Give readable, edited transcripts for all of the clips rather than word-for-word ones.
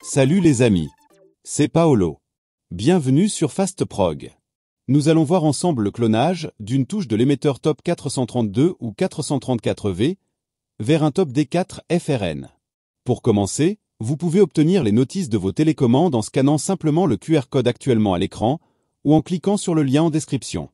Salut les amis, c'est Paolo. Bienvenue sur FastProg. Nous allons voir ensemble le clonage d'une touche de l'émetteur top 432 ou 434V vers un top D4 FRN. Pour commencer, vous pouvez obtenir les notices de vos télécommandes en scannant simplement le QR code actuellement à l'écran ou en cliquant sur le lien en description.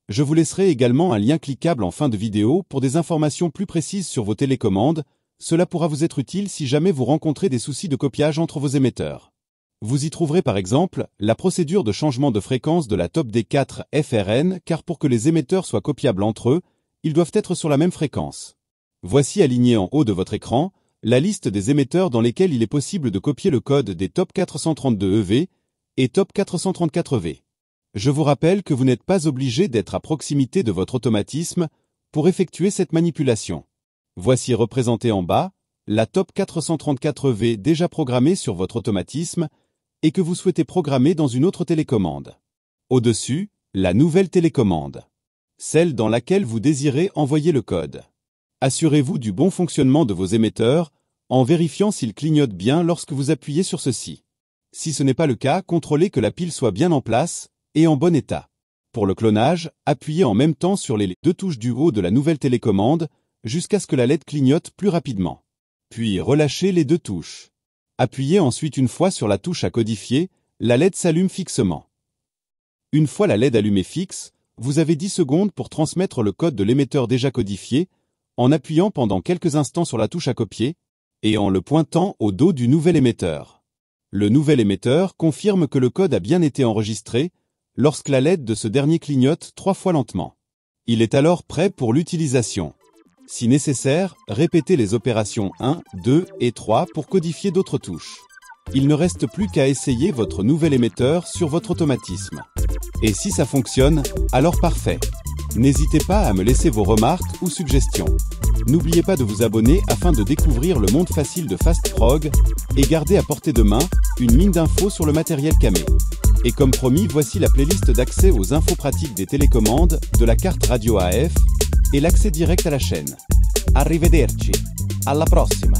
Je vous laisserai également un lien cliquable en fin de vidéo pour des informations plus précises sur vos télécommandes. Cela pourra vous être utile si jamais vous rencontrez des soucis de copiage entre vos émetteurs. Vous y trouverez par exemple la procédure de changement de fréquence de la top D4 FRN car pour que les émetteurs soient copiables entre eux, ils doivent être sur la même fréquence. Voici aligné en haut de votre écran la liste des émetteurs dans lesquels il est possible de copier le code des top 432EV et top 434V. Je vous rappelle que vous n'êtes pas obligé d'être à proximité de votre automatisme pour effectuer cette manipulation. Voici représenté en bas la top 434V déjà programmée sur votre automatisme et que vous souhaitez programmer dans une autre télécommande. Au-dessus, la nouvelle télécommande, celle dans laquelle vous désirez envoyer le code. Assurez-vous du bon fonctionnement de vos émetteurs en vérifiant s'ils clignotent bien lorsque vous appuyez sur ceci. Si ce n'est pas le cas, contrôlez que la pile soit bien en place et en bon état. Pour le clonage, appuyez en même temps sur les deux touches du haut de la nouvelle télécommande jusqu'à ce que la LED clignote plus rapidement. Puis relâchez les deux touches. Appuyez ensuite une fois sur la touche à codifier, la LED s'allume fixement. Une fois la LED allumée fixe, vous avez 10 secondes pour transmettre le code de l'émetteur déjà codifié, en appuyant pendant quelques instants sur la touche à copier, et en le pointant au dos du nouvel émetteur. Le nouvel émetteur confirme que le code a bien été enregistré, lorsque la LED de ce dernier clignote 3 fois lentement. Il est alors prêt pour l'utilisation. Si nécessaire, répétez les opérations 1, 2 et 3 pour codifier d'autres touches. Il ne reste plus qu'à essayer votre nouvel émetteur sur votre automatisme. Et si ça fonctionne, alors parfait. N'hésitez pas à me laisser vos remarques ou suggestions. N'oubliez pas de vous abonner afin de découvrir le monde facile de FastProg et garder à portée de main une mine d'infos sur le matériel camé. Et comme promis, voici la playlist d'accès aux infos pratiques des télécommandes, de la carte radio AF et l'accès direct à la chaîne. Arrivederci, alla prossima!